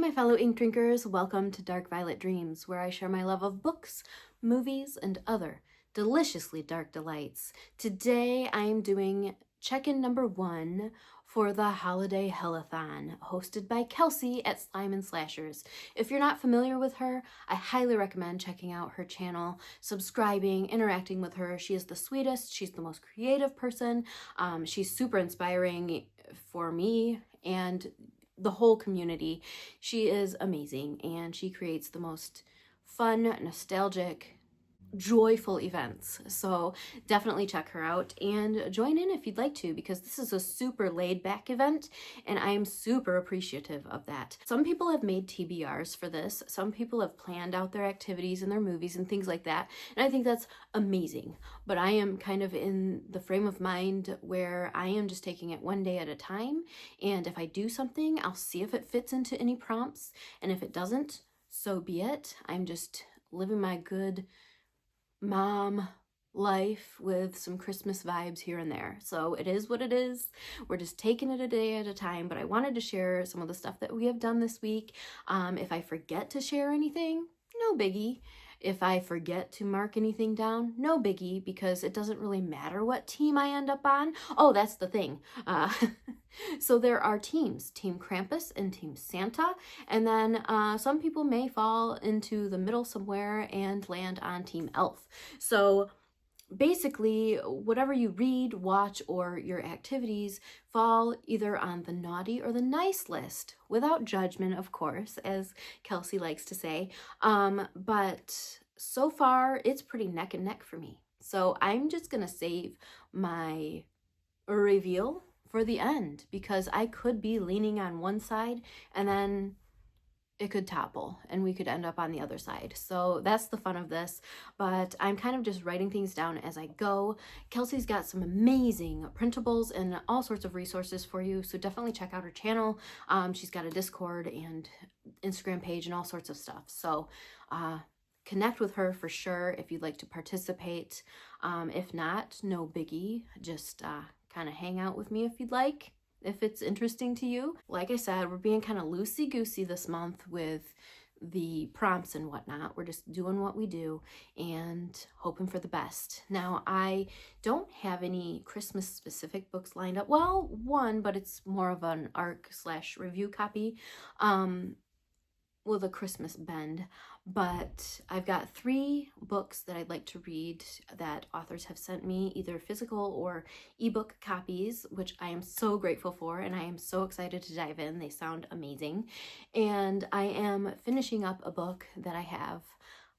my fellow ink drinkers, welcome to Dark Violet Dreams, where I share my love of books, movies, and other deliciously dark delights. Today I am doing check-in number 1 for the holiday Hell-A-Thon, hosted by Kelsi at Slime and Slashers. If you're not familiar with her, I highly recommend checking out her channel, subscribing, interacting with her. She is the sweetest, she's the most creative person. She's super inspiring for me and the whole community. She is amazing, and she creates the most fun, nostalgic, joyful events. So definitely check her out and join in if you'd like to, because this is a super laid back event and I am super appreciative of that. Some people have made TBRs for this. Some people have planned out their activities and their movies and things like that. And I think that's amazing. But I am kind of in the frame of mind where I am just taking it one day at a time. And if I do something, I'll see if it fits into any prompts. And if it doesn't, so be it. I'm just living my good mom life with some Christmas vibes here and there. So it is what it is. We're just taking it a day at a time, but I wanted to share some of the stuff that we have done this week. If I forget to share anything, no biggie. If I forget to mark anything down, no biggie, because it doesn't really matter what team I end up on. Oh, that's the thing. So there are teams, Team Krampus and Team Santa, and then some people may fall into the middle somewhere and land on Team Elf. So basically, whatever you read, watch, or your activities fall either on the naughty or the nice list, without judgment, of course, as Kelsi likes to say. But so far, it's pretty neck and neck for me. So I'm just gonna save my reveal for the end, because I could be leaning on one side and then it could topple and we could end up on the other side. So that's the fun of this, but I'm kind of just writing things down as I go. Kelsi's got some amazing printables and all sorts of resources for you, so definitely check out her channel. She's got a Discord and Instagram page and all sorts of stuff. So connect with her for sure if you'd like to participate. If not, no biggie, just kind of hang out with me if you'd like, if it's interesting to you. Like I said, we're being kind of loosey-goosey this month with the prompts and whatnot. We're just doing what we do and hoping for the best. Now, I don't have any Christmas specific books lined up. Well, one, but it's more of an ARC/review copy with a Christmas bend. But I've got 3 books that I'd like to read that authors have sent me, either physical or ebook copies, which I am so grateful for, and I am so excited to dive in. They sound amazing. And I am finishing up a book that I have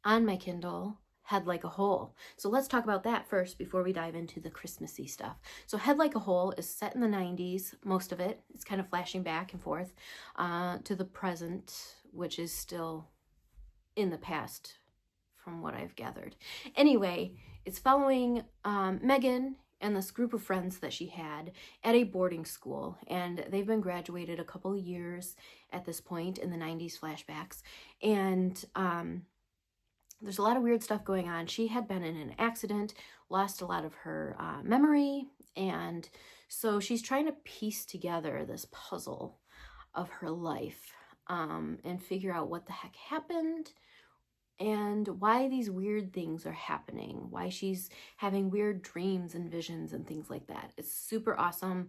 on my Kindle, Head Like a Hole. So let's talk about that first before we dive into the Christmassy stuff. So Head Like a Hole is set in the 90s, most of it. It's kind of flashing back and forth to the present, which is still in the past from what I've gathered. Anyway, it's following Megan and this group of friends that she had at a boarding school, and they've been graduated a couple of years at this point in the 90s flashbacks, and there's a lot of weird stuff going on. She had been in an accident, lost a lot of her memory, and so she's trying to piece together this puzzle of her life and figure out what the heck happened and why these weird things are happening, why she's having weird dreams and visions and things like that. It's super awesome.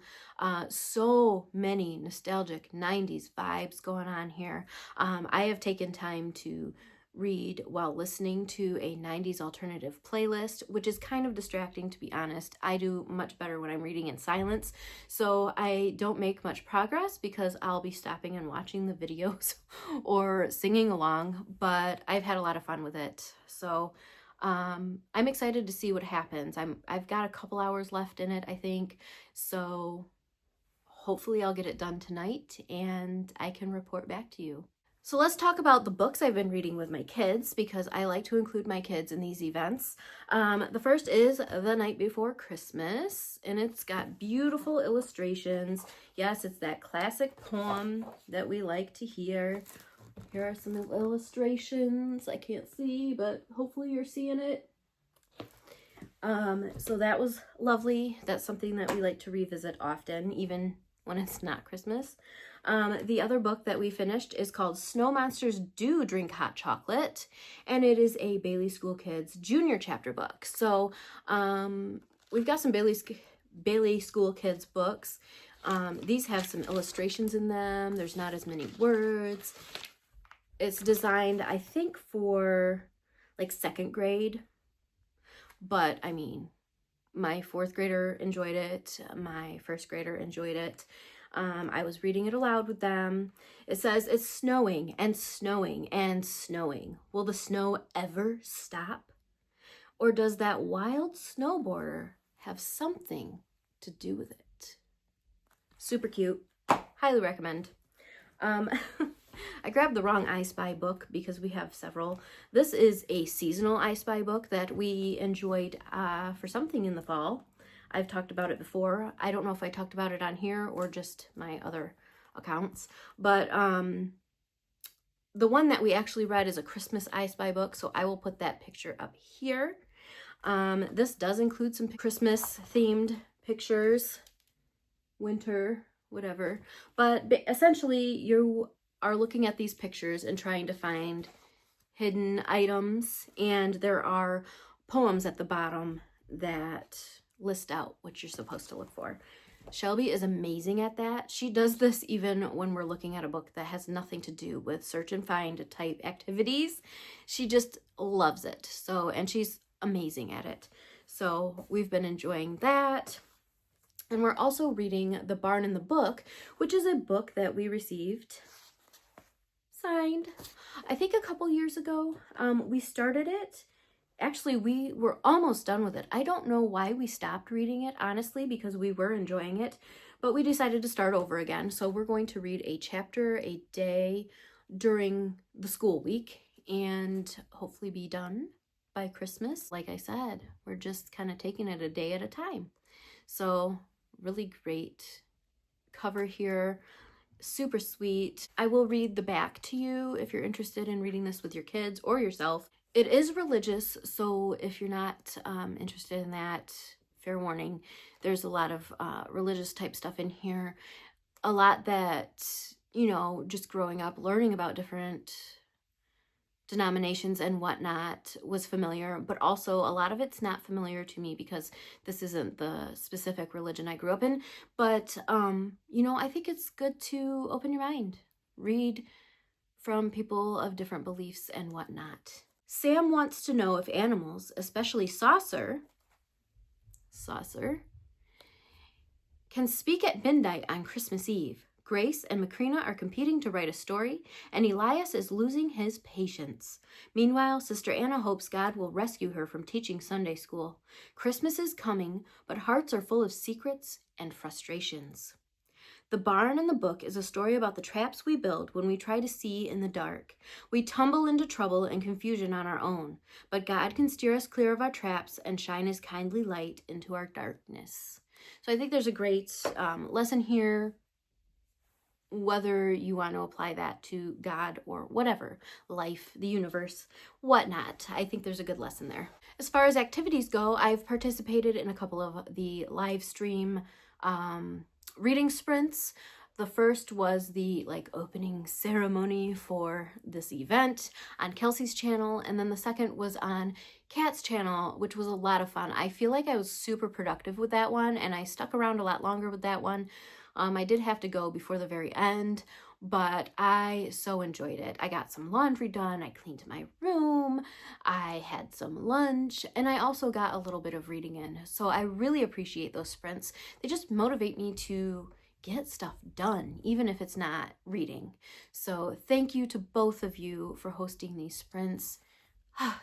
So many nostalgic 90s vibes going on here. I have taken time to read while listening to a 90s alternative playlist, which is kind of distracting, to be honest. I do much better when I'm reading in silence, so I don't make much progress because I'll be stopping and watching the videos or singing along, but I've had a lot of fun with it. So I'm excited to see what happens. I've got a couple hours left in it, I think, so hopefully I'll get it done tonight and I can report back to you. So let's talk about the books I've been reading with my kids, because I like to include my kids in these events. The first is The Night Before Christmas, and it's got beautiful illustrations. Yes, it's that classic poem that we like to hear. Here are some illustrations. I can't see, but hopefully you're seeing it. So that was lovely. That's something that we like to revisit often, even when it's not Christmas. The other book that we finished is called Snow Monsters Do Drink Hot Chocolate, and it is a Bailey School Kids junior chapter book. So we've got some Bailey School Kids books. These have some illustrations in them. There's not as many words. It's designed, I think, for like 2nd grade, but I mean, my 4th grader enjoyed it. My 1st grader enjoyed it. I was reading it aloud with them. It says, it's snowing and snowing and snowing. Will the snow ever stop? Or does that wild snowboarder have something to do with it? Super cute. Highly recommend. I grabbed the wrong I Spy book because we have several. This is a seasonal I Spy book that we enjoyed for something in the fall. I've talked about it before. I don't know if I talked about it on here or just my other accounts, but the one that we actually read is a Christmas I Spy book, so I will put that picture up here. This does include some Christmas themed pictures, winter, whatever, but essentially you are looking at these pictures and trying to find hidden items, and there are poems at the bottom that list out what you're supposed to look for. Shelby is amazing at that. She does this even when we're looking at a book that has nothing to do with search and find type activities. She just loves it. So, and she's amazing at it. So we've been enjoying that. And we're also reading The Barn and the Book, which is a book that we received signed, I think a couple years ago. We started it. Actually, we were almost done with it. I don't know why we stopped reading it, honestly, because we were enjoying it, but we decided to start over again. So we're going to read a chapter a day during the school week and hopefully be done by Christmas. Like I said, we're just kind of taking it a day at a time. So really great cover here. Super sweet. I will read the back to you if you're interested in reading this with your kids or yourself. It is religious, so if you're not interested in that, fair warning, there's a lot of religious type stuff in here. A lot that, you know, just growing up, learning about different denominations and whatnot was familiar, but also a lot of it's not familiar to me because this isn't the specific religion I grew up in. But, you know, I think it's good to open your mind, read from people of different beliefs and whatnot. Sam wants to know if animals, especially Saucer, can speak at midnight on Christmas Eve. Grace and Macrina are competing to write a story, and Elias is losing his patience. Meanwhile, Sister Anna hopes God will rescue her from teaching Sunday school. Christmas is coming, but hearts are full of secrets and frustrations. The Barn and the Book is a story about the traps we build when we try to see in the dark. We tumble into trouble and confusion on our own, but God can steer us clear of our traps and shine his kindly light into our darkness. So I think there's a great lesson here, whether you want to apply that to God or whatever, life, the universe, whatnot. I think there's a good lesson there. As far as activities go, I've participated in a couple of the live stream reading sprints. The first was the opening ceremony for this event on Kelsi's channel, and then the second was on Kat's channel, which was a lot of fun. I feel like I was super productive with that one, and I stuck around a lot longer with that one. I did have to go before the very end, but I so enjoyed it. I got some laundry done, I cleaned my room, I had some lunch, and I also got a little bit of reading in. So I really appreciate those sprints. They just motivate me to get stuff done, even if it's not reading. So thank you to both of you for hosting these sprints.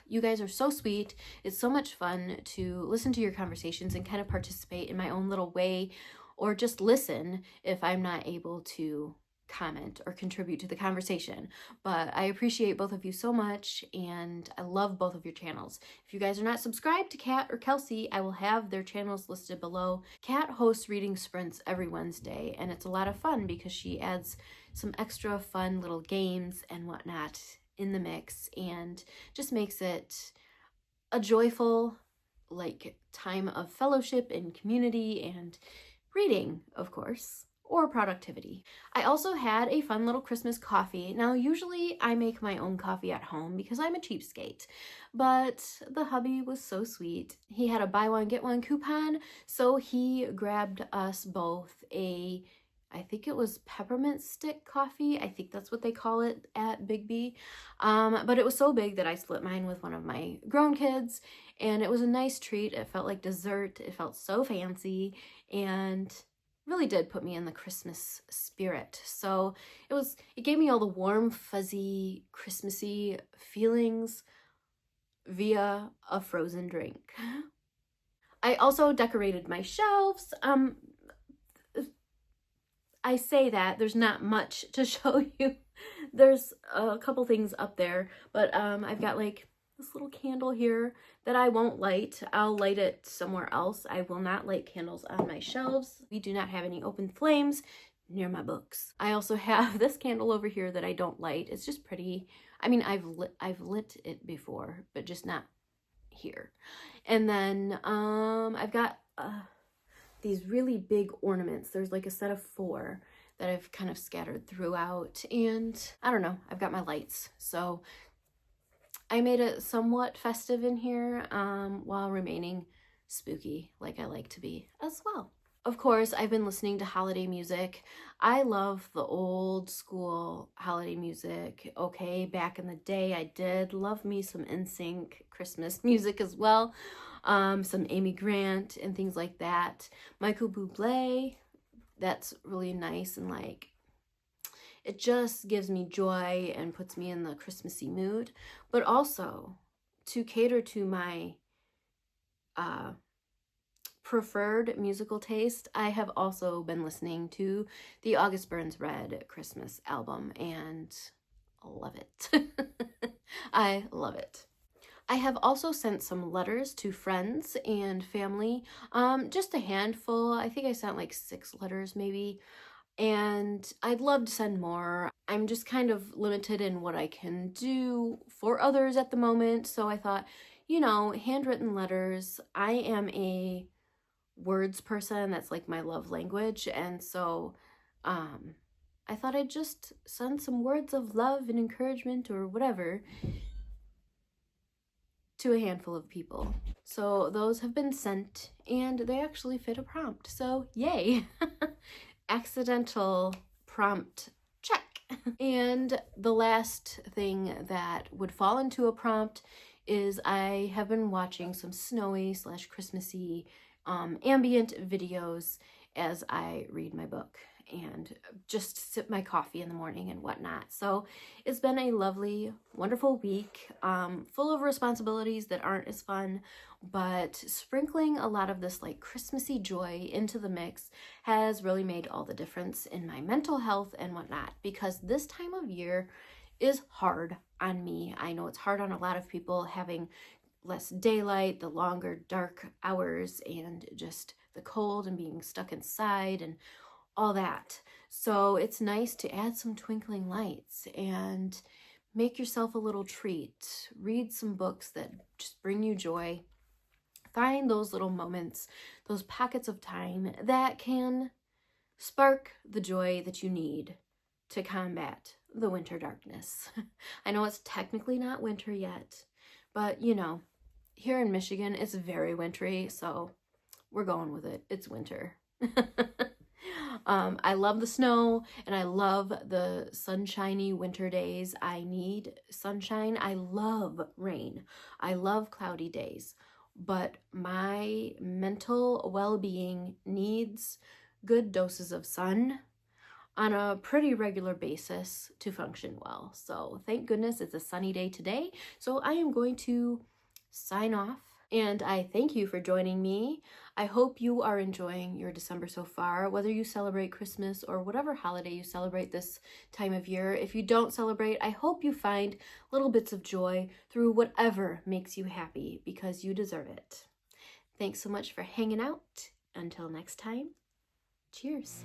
You guys are so sweet. It's so much fun to listen to your conversations and kind of participate in my own little way, or just listen if I'm not able to comment or contribute to the conversation. But I appreciate both of you so much, and I love both of your channels. If you guys are not subscribed to Kat or Kelsi, I will have their channels listed below. Kat hosts reading sprints every Wednesday, and it's a lot of fun because she adds some extra fun little games and whatnot in the mix, and just makes it a joyful time of fellowship and community and reading, of course, or productivity. I also had a fun little Christmas coffee. Now, usually I make my own coffee at home because I'm a cheapskate, but the hubby was so sweet. He had a buy one, get one coupon, so he grabbed us both I think it was peppermint stick coffee. I think that's what they call it at Big B. But it was so big that I split mine with one of my grown kids, and it was a nice treat. It felt like dessert. It felt so fancy, and really did put me in the Christmas spirit. So it gave me all the warm, fuzzy, Christmassy feelings via a frozen drink. I also decorated my shelves. I say that there's not much to show you. There's a couple things up there, but I've got like this little candle here that I won't light. I'll light it somewhere else. I will not light candles on my shelves. We do not have any open flames near my books. I also have this candle over here that I don't light. It's just pretty. I mean, I've lit it before, but just not here. And then I've got these really big ornaments. There's like a set of 4 that I've kind of scattered throughout, and I don't know, I've got my lights. So I made it somewhat festive in here while remaining spooky like I like to be as well. Of course, I've been listening to holiday music. I love the old school holiday music. Okay, back in the day, I did love me some NSYNC Christmas music as well. Some Amy Grant and things like that. Michael Bublé, that's really nice, and like, it just gives me joy and puts me in the Christmassy mood. But also, to cater to my preferred musical taste, I have also been listening to the August Burns Red Christmas album, and love it. I love it. I have also sent some letters to friends and family, just a handful. I think I sent like 6 letters maybe, and I'd love to send more. I'm just kind of limited in what I can do for others at the moment, so I thought, you know, handwritten letters. I am a words person. That's like my love language, and so I thought I'd just send some words of love and encouragement or whatever to a handful of people. So those have been sent, and they actually fit a prompt, so yay. Accidental prompt check. And the last thing that would fall into a prompt is I have been watching some snowy / Christmassy ambient videos as I read my book and just sip my coffee in the morning and whatnot. So it's been a lovely, wonderful week, full of responsibilities that aren't as fun, but sprinkling a lot of this like Christmassy joy into the mix has really made all the difference in my mental health and whatnot, because this time of year is hard on me. I know it's hard on a lot of people, having less daylight, the longer dark hours, and just the cold and being stuck inside and all that. So it's nice to add some twinkling lights and make yourself a little treat. Read some books that just bring you joy. Find those little moments, those pockets of time that can spark the joy that you need to combat the winter darkness. I know it's technically not winter yet, but you know, here in Michigan, it's very wintry, so we're going with it. It's winter. I love the snow, and I love the sunshiny winter days. I need sunshine. I love rain. I love cloudy days, but my mental well-being needs good doses of sun on a pretty regular basis to function well. So thank goodness it's a sunny day today. So I am going to sign off, and I thank you for joining me. I hope you are enjoying your December so far, whether you celebrate Christmas or whatever holiday you celebrate this time of year. If you don't celebrate, I hope you find little bits of joy through whatever makes you happy, because you deserve it. Thanks so much for hanging out. Until next time, cheers.